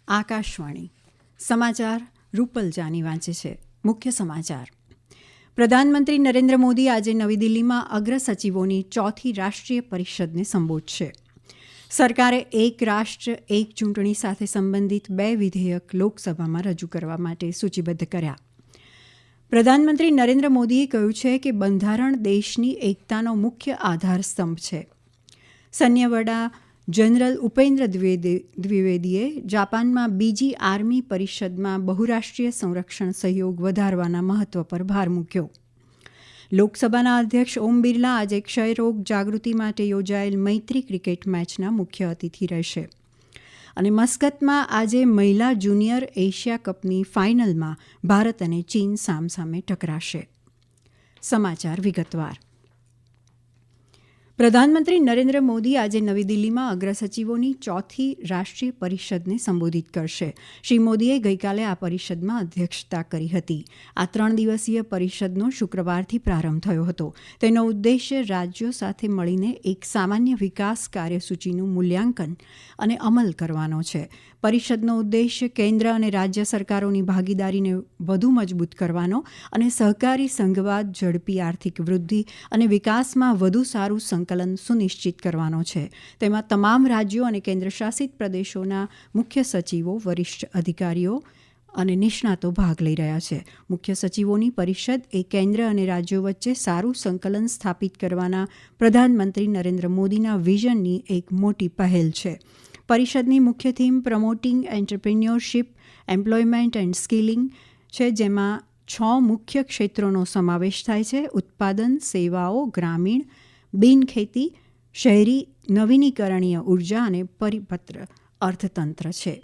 આકાશવાણી સમાચાર રૂપલ જાની વાંચે છે. મુખ્ય સમાચાર. પ્રધાનમંત્રી નરેન્દ્ર મોદી આજે નવી દિલ્હીમાં અગ્ર સચિવોની ચોથી રાષ્ટ્રીય પરિષદને સંબોધશે. સરકારે એક રાષ્ટ્ર એક ચૂંટણી સાથે સંબંધિત 2 વિધેયક લોકસભામાં રજૂ કરવા માટે સૂચિબદ્ધ કર્યા. પ્રધાનમંત્રી નરેન્દ્ર મોદીએ કહ્યું છે કે બંધારણ દેશની એકતાનો મુખ્ય આધારસ્તંભ છે. સૈન્ય વડા જનરલ ઉપેન્દ્ર દ્વિવેદીએ જાપાનમાં બીજી આર્મી પરિષદમાં બહુરાષ્ટ્રીય સંરક્ષણ સહયોગ વધારવાના મહત્વ પર ભાર મૂક્યો. લોકસભાના અધ્યક્ષ ઓમ બિરલા આજે ક્ષયરોગ જાગૃતિ માટે યોજાયેલ મૈત્રી ક્રિકેટ મેચના મુખ્ય અતિથિ રહેશે. અને મસ્કતમાં આજે મહિલા જુનિયર એશિયા કપની ફાઇનલમાં ભારત અને ચીન સામસામે ટકરાશે. સમાચાર વિગતવાર. પ્રધાનમંત્રી નરેન્દ્ર મોદી આજે નવી દિલ્હીમાં અગ્રસચિવોની ચોથી રાષ્ટ્રીય પરિષદને સંબોધિત કરશે. શ્રી મોદીએ ગઈકાલે આ પરિષદમાં અધ્યક્ષતા કરી હતી. આ 3 દિવસીય પરિષદનો શુક્રવારથી પ્રારંભ થયો હતો. તેનો ઉદ્દેશ્ય રાજ્યો સાથે મળીને એક સામાન્ય વિકાસ કાર્યસૂચિનું મૂલ્યાંકન અને અમલ કરવાનો છે. પરિષદનો ઉદ્દેશ્ય કેન્દ્ર અને રાજ્ય સરકારોની ભાગીદારીને વધુ મજબૂત કરવાનો અને સહકારી સંઘવાદ, ઝડપી આર્થિક વૃદ્ધિ અને વિકાસમાં વધુ સારું સંકલન સુનિશ્ચિત કરવાનો છે. તેમાં તમામ રાજ્યો અને કેન્દ્રશાસિત પ્રદેશોના મુખ્ય સચિવો, વરિષ્ઠ અધિકારીઓ અને નિષ્ણાતો ભાગ લઈ રહ્યા છે. મુખ્ય સચિવોની પરિષદ એ કેન્દ્ર અને રાજ્યો વચ્ચે સારું સંકલન સ્થાપિત કરવાના પ્રધાનમંત્રી નરેન્દ્ર મોદીના વિઝનની એક મોટી પહેલ છે. પરિષદની મુખ્ય theme promoting entrepreneurship, employment and skilling છે, જેમાં 6 મુખ્ય ક્ષેત્રોનો સમાવેશ થાય છે: ઉત્પાદન, સેવાઓ, ગ્રામીણ, બિનખેતી, શહેરી, નવીનીકરણીય ઉર્જા અને પરિપત્ર અર્થતંત્ર છે.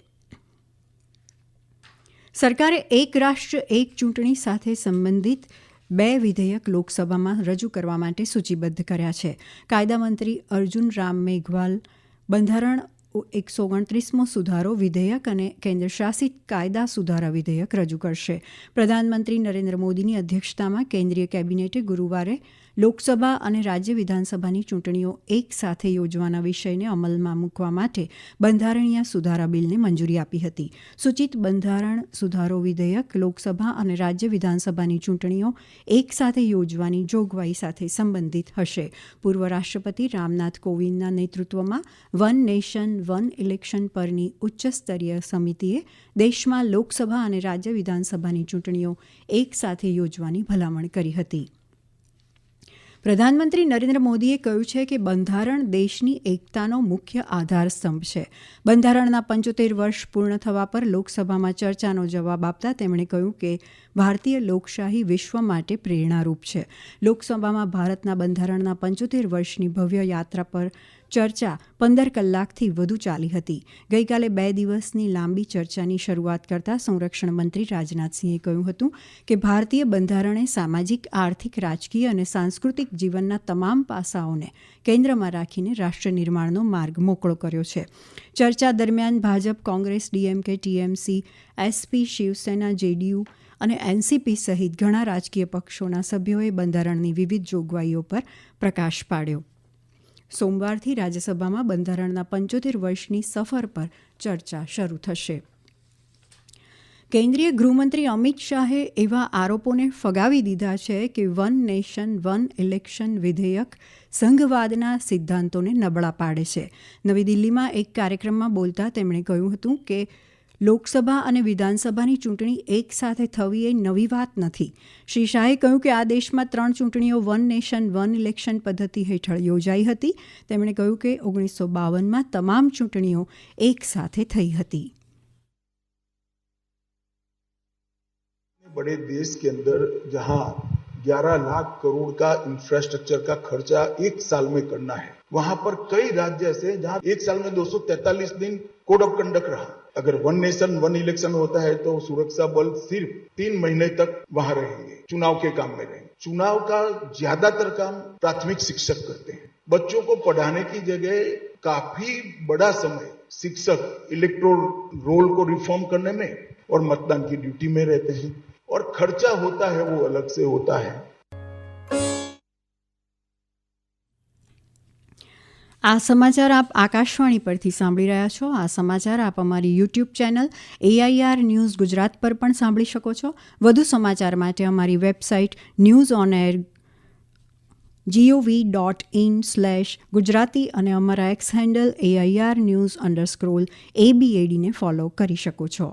સરકારે એક રાષ્ટ્ર એક ચૂંટણી સાથે સંબંધિત 2 વિધેયક લોકસભામાં રજૂ કરવા માટે સૂચિબદ્ધ કર્યા છે. કાયદા મંત્રી અર્જુન રામ મેઘવાલ બંધારણ 129મો સુધારો વિધેયક અને કેન્દ્રશાસિત કાયદા સુધારા વિધેયક રજૂ કરશે. પ્રધાનમંત્રી નરેન્દ્ર મોદીની અધ્યક્ષતામાં કેન્દ્રીય કેબિનેટે ગુરુવારે લોકસભા અને રાજ્ય વિધાનસભાની ચૂંટણીઓ એક સાથે યોજવાના વિષયને અમલમાં મૂકવા માટે બંધારણીય સુધારા બિલને મંજૂરી આપી હતી. સૂચિત બંધારણ સુધારો વિધેયક લોકસભા અને રાજ્ય વિધાનસભાની ચૂંટણીઓ એક સાથે યોજવાની જોગવાઈ સાથે સંબંધિત હશે. પૂર્વ રાષ્ટ્રપતિ રામનાથ કોવિંદના નેતૃત્વમાં વન નેશન વન ઇલેક્શન પરની ઉચ્ચસ્તરીય સમિતિએ દેશમાં લોકસભા અને રાજ્ય વિધાનસભાની ચૂંટણીઓ એક સાથે યોજવાની ભલામણ કરી હતી. પ્રધાનમંત્રી નરેન્દ્ર મોદીએ કહ્યું છે કે બંધારણ દેશની એકતાનો મુખ્ય આધારસ્તંભ છે. બંધારણના 75 વર્ષ પૂર્ણ થવા પર લોકસભામાં ચર્ચાનો જવાબ આપતા તેમણે કહ્યું કે ભારતીય લોકશાહી વિશ્વ માટે પ્રેરણારૂપ છે. લોકસભામાં ભારતના બંધારણના 75 વર્ષની ભવ્ય યાત્રા પર ચર્ચા 15 કલાકથી વધુ ચાલી હતી. ગઈકાલે 2 દિવસની લાંબી ચર્ચાની શરૂઆત કરતા સંરક્ષણ મંત્રી રાજનાથસિંહે કહ્યું હતું કે ભારતીય બંધારણે સામાજિક, આર્થિક, રાજકીય અને સાંસ્કૃતિક જીવનના તમામ પાસાઓને કેન્દ્રમાં રાખીને રાષ્ટ્ર નિર્માણનો માર્ગ મોકળો કર્યો છે. ચર્ચા દરમિયાન Bhajpa, Congress, DMK, TMC, SP, Shiv Sena, JDU અને એનસીપી સહિત ઘણા રાજકીય પક્ષોના સભ્યોએ બંધારણની વિવિધ જોગવાઈઓ પર પ્રકાશ પાડ્યો. સોમવારથી રાજ્યસભામાં બંધારણના 75 વર્ષની સફર પર ચર્ચા શરૂ થશે. કેન્દ્રીય ગૃહમંત્રી અમિત શાહે એવા આરોપોને ફગાવી દીધા છે કે વન નેશન વન ઇલેક્શન વિધેયક સંઘવાદના સિદ્ધાંતોને નબળા પાડે છે. નવી દિલ્હીમાં એક કાર્યક્રમમાં બોલતા તેમણે કહ્યું હતું કે લોકસભા અને વિધાનસભાની ચૂંટણી એક સાથે થવી એ નવી વાત નથી. શ્રી શાહે કહ્યું કે આ દેશમાં 3 ચૂંટણીઓ વન નેશન વન ઇલેક્શન પદ્ધતિ હેઠળ યોજાઈ હતી. તેમણે કહ્યું કે 1952માં તમામ ચૂંટણીઓ એક સાથે થઈ હતી. बड़े देश के अंदर जहां 11 लाख करोड़ का इंफ्रास्ट्रक्चर का खर्चा एक साल में करना है, वहां पर कई राज्य ऐसे हैं जहां एक साल में 243 दिन कोड ऑफ कंडक्ट रहा. अगर वन नेशन वन इलेक्शन होता है तो सुरक्षा बल सिर्फ 3 महीने तक वहां रहेंगे, चुनाव के काम में रहेंगे. चुनाव का ज्यादातर काम प्राथमिक शिक्षक करते हैं. बच्चों को पढ़ाने की जगह काफी बड़ा समय शिक्षक इलेक्टोरल रोल को रिफॉर्म करने में और मतदान की ड्यूटी में रहते हैं, और खर्चा होता है वो अलग से होता है. આ સમાચાર આપ આકાશવાણી પરથી સાંભળી રહ્યા છો. આ સમાચાર આપ અમારી YouTube channel AIR news Gujarat પર પણ સાંભળી શકો છો. વધુ સમાચાર માટે અમારી વેબસાઇટ newsonair.gov.in/gujarati અને અમારા એક્સ હેન્ડલ AIR_news_ABAD ને ફોલો કરી શકો છો.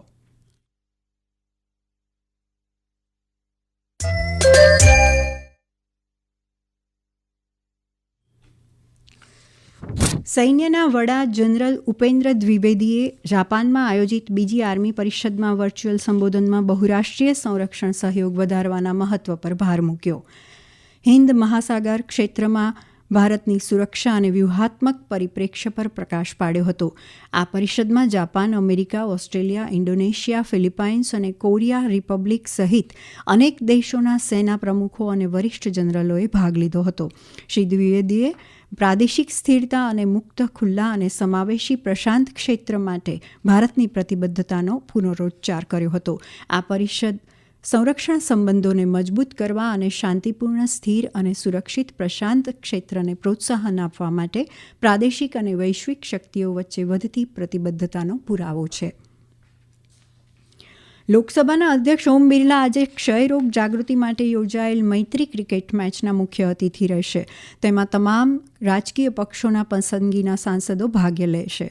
સૈન્યના વડા જનરલ ઉપેન્દ્ર દ્વિવેદીએ જાપાનમાં આયોજિત બીજી આર્મી પરિષદમાં વર્ચ્યુઅલ સંબોધનમાં બહુરાષ્ટ્રીય સંરક્ષણ સહયોગ વધારવાના મહત્વ પર ભાર મૂક્યો. હિન્દ મહાસાગર ક્ષેત્રમાં ભારતની સુરક્ષા અને વ્યૂહાત્મક પરિપ્રેક્ષ્ય પર પ્રકાશ પાડ્યો હતો. આ પરિષદમાં Japan, America, Australia, Indonesia, Philippines અને કોરિયા રિપબ્લિક સહિત અનેક દેશોના સેના પ્રમુખો અને વરિષ્ઠ જનરલોએ ભાગ લીધો હતો. શ્રી દ્વિવેદીએ પ્રાદેશિક સ્થિરતા અને મુક્ત, ખુલ્લા અને સમાવેશી પ્રશાંત ક્ષેત્ર માટે ભારતની પ્રતિબદ્ધતાનો પુનરોચ્ચાર કર્યો હતો. આ પરિષદ સંરક્ષણ સંબંધોને મજબૂત કરવા અને શાંતિપૂર્ણ, સ્થિર અને સુરક્ષિત પ્રશાંત ક્ષેત્રને પ્રોત્સાહન આપવા માટે પ્રાદેશિક અને વૈશ્વિક શક્તિઓ વચ્ચે વધતી પ્રતિબદ્ધતાનો પુરાવો છે. લોકસભાના અધ્યક્ષ ઓમ બિરલા આજે ક્ષયરોગ જાગૃતિ માટે યોજાયેલ મૈત્રી ક્રિકેટ મેચના મુખ્ય અતિથિ રહેશે. તેમાં તમામ રાજકીય પક્ષોના પસંદગીના સાંસદો ભાગ લેશે.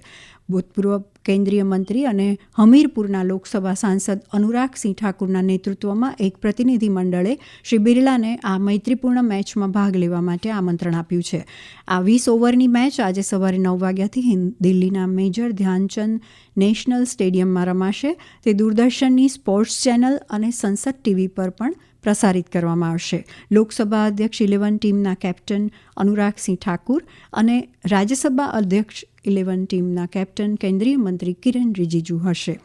ભૂતપૂર્વ કેન્દ્રીય મંત્રી અને હમીરપુરના લોકસભા સાંસદ અનુરાગસિંહ ઠાકુરના નેતૃત્વમાં એક પ્રતિનિધિ મંડળે શ્રી બિરલાને આ મૈત્રીપૂર્ણ મેચમાં ભાગ લેવા માટે આમંત્રણ આપ્યું છે. આ 20 ઓવરની મેચ આજે સવારે 9 વાગ્યાથી દિલ્હીના મેજર ધ્યાનચંદ નેશનલ સ્ટેડિયમમાં રમાશે. તે દૂરદર્શનની સ્પોર્ટ્સ ચેનલ અને સંસદ ટીવી પર પણ પ્રસારિત કરવામાં આવશે. લોકસભા અધ્યક્ષ 11 ટીમના કેપ્ટન અનુરાગસિંહ ઠાકુર અને રાજ્યસભા અધ્યક્ષ 11 ટીમના કેપ્ટન કેન્દ્રીય મંત્રી કિરણ રિજિજુ હશે.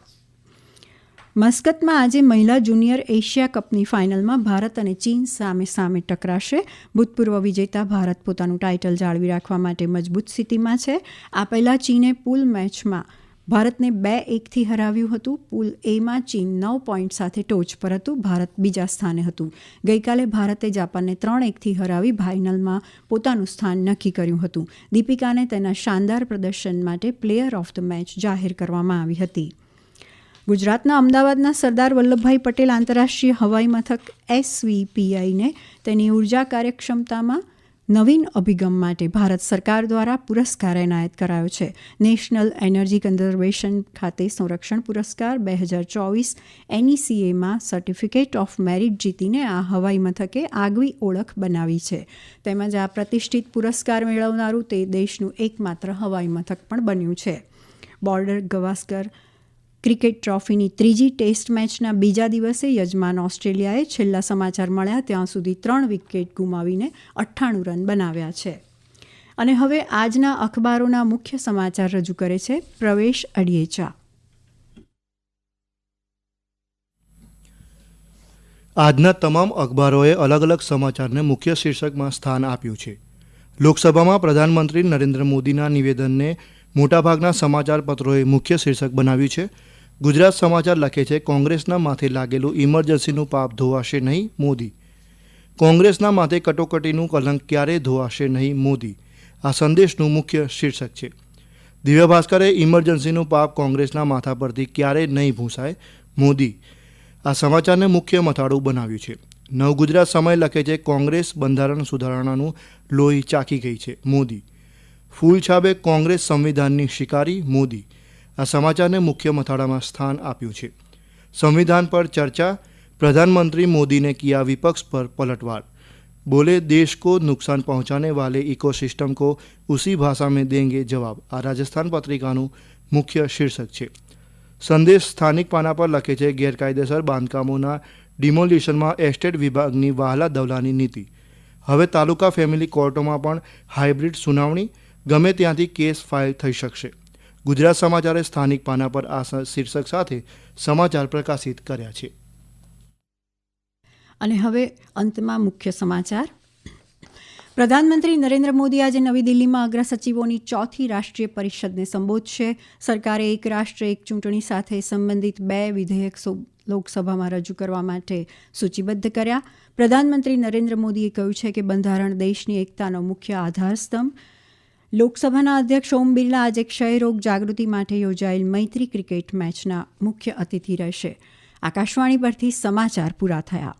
મસ્કતમાં આજે મહિલા જુનિયર એશિયા કપની ફાઇનલમાં ભારત અને ચીન સામે સામે ટકરાશે. ભૂતપૂર્વ વિજેતા ભારત પોતાનું ટાઇટલ જાળવી રાખવા માટે મજબૂત સ્થિતિમાં છે. આ પહેલા ચીને પૂલ મેચમાં ભારતને 2-1થી હરાવ્યું હતું. પૂલ એમાં ચીન 9 પોઈન્ટ સાથે ટોચ પર હતું. ભારત બીજા સ્થાને હતું. ગઈકાલે ભારતે જાપાનને 3-1થી હરાવી ફાઇનલમાં પોતાનું સ્થાન નક્કી કર્યું હતું. દીપિકાને તેના શાનદાર પ્રદર્શન માટે પ્લેયર ઓફ ધ મેચ જાહેર કરવામાં આવી હતી. ગુજરાતના અમદાવાદના સરદાર વલ્લભભાઈ પટેલ આંતરરાષ્ટ્રીય હવાઈ મથક SVPIને તેની ઉર્જા કાર્યક્ષમતામાં નવીન અભિગમ માટે ભારત સરકાર દ્વારા પુરસ્કાર એનાયત કરાયો છે. નેશનલ એનર્જી કન્ઝર્વેશન ખાતે સંરક્ષણ પુરસ્કાર 2024 NECAમાં સર્ટિફિકેટ ઓફ મેરિટ જીતીને આ હવાઈ મથકે આગવી ઓળખ બનાવી છે. તેમજ આ પ્રતિષ્ઠિત પુરસ્કાર મેળવનારું તે દેશનું એકમાત્ર હવાઈ મથક પણ બન્યું છે. બોર્ડર ગવાસ્કર ક્રિકેટ ટ્રોફીની ત્રીજી ટેસ્ટ મેચના બીજા દિવસે યજમાન ઓસ્ટ્રેલિયાએ છેલ્લા સમાચાર મળ્યા ત્યાં સુધી 3 વિકેટ ગુમાવીને 98 રન બનાવ્યા છે. અને હવે આજના અખબારોના મુખ્ય સમાચાર રજૂ કરે છે પ્રવેશ અડિયેચા. આજના તમામ અખબારોએ અલગ અલગ સમાચારને મુખ્ય શીર્ષકમાં સ્થાન આપ્યું છે. લોકસભામાં પ્રધાનમંત્રી નરેન્દ્ર મોદીના નિવેદનને મોટાભાગના સમાચાર પત્રોએ મુખ્ય શીર્ષક બનાવ્યું છે. ગુજરાત સમાચાર લખે છે, કોંગ્રેસના માથે લાગેલું ઇમરજન્સીનું પાપ ધોવાશે નહીં, મોદી. કોંગ્રેસના માથે કટોકટીનું કલંક ક્યારેય ધોવાશે નહીં, મોદી. આ સંદેશનું મુખ્ય શીર્ષક છે. દિવ્ય ભાસ્કરે ઇમરજન્સીનું પાપ કોંગ્રેસના માથા પરથી ક્યારેય નહીં ભૂંસાય, મોદી. આ સમાચારને મુખ્ય મથાળું બનાવ્યું છે. નવ ગુજરાત સમય લખે છે, કોંગ્રેસ બંધારણ સુધારણાનું લોહી ચાખી ગઈ છે, મોદી. ફૂલ છાબે કોંગ્રેસ સંવિધાનની શિકારી, મોદી. આ સમાચારને મુખ્ય મથાળામાં સ્થાન આપ્યું છે. સંવિધાન પર ચર્ચા, प्रधानमंत्री मोदी ने किया विपक्ष पर पलटवार, बोले देश को नुकसान पहुंचाने वाले इकोसिस्टम को उसी भाषा में देंगे जवाब. आ राजस्थान पत्रिकाનું મુખ્ય શીર્ષક છે. સંદેશ સ્થાનિક પાના પર લખે છે, ગેરકાયદેસર બાંધકામોના ડિમોલિશનમાં એસ્ટેટ વિભાગની વહાલા દવલાની નીતિ. હવે તાલુકા ફેમિલી કોર્ટોમાં પણ હાઇબ્રિડ સુનાવણી, ગમે ત્યાંથી કેસ ફાઇલ થઈ શકશે. ગુજરાત સમાચારે સ્થાનિક પાના પર આ શીર્ષક સાથે સમાચાર પ્રકાશિત કર્યા છે. અને હવે અંતમાં મુખ્ય સમાચાર. પ્રધાનમંત્રી નરેન્દ્ર મોદી આજે નવી દિલ્હીમાં અગ્ર સચિવોની ચોથી રાષ્ટ્રીય પરિષદને સંબોધશે. સરકારે એક રાષ્ટ્ર એક ચૂંટણી સાથે સંબંધિત 2 વિધેયક લોકસભામાં રજૂ કરવા માટે સૂચિબદ્ધ કર્યા. પ્રધાનમંત્રી નરેન્દ્ર મોદીએ કહ્યું છે કે બંધારણ દેશની એકતાનો મુખ્ય આધારસ્તંભ. લોકસભાના અધ્યક્ષ ઓમ બિરલા આજે ક્ષયરોગ જાગૃતિ માટે યોજાયેલ મૈત્રી ક્રિકેટ મેચના મુખ્ય અતિથિ રહેશે. આકાશવાણી પરથી સમાચાર પૂરા થયા.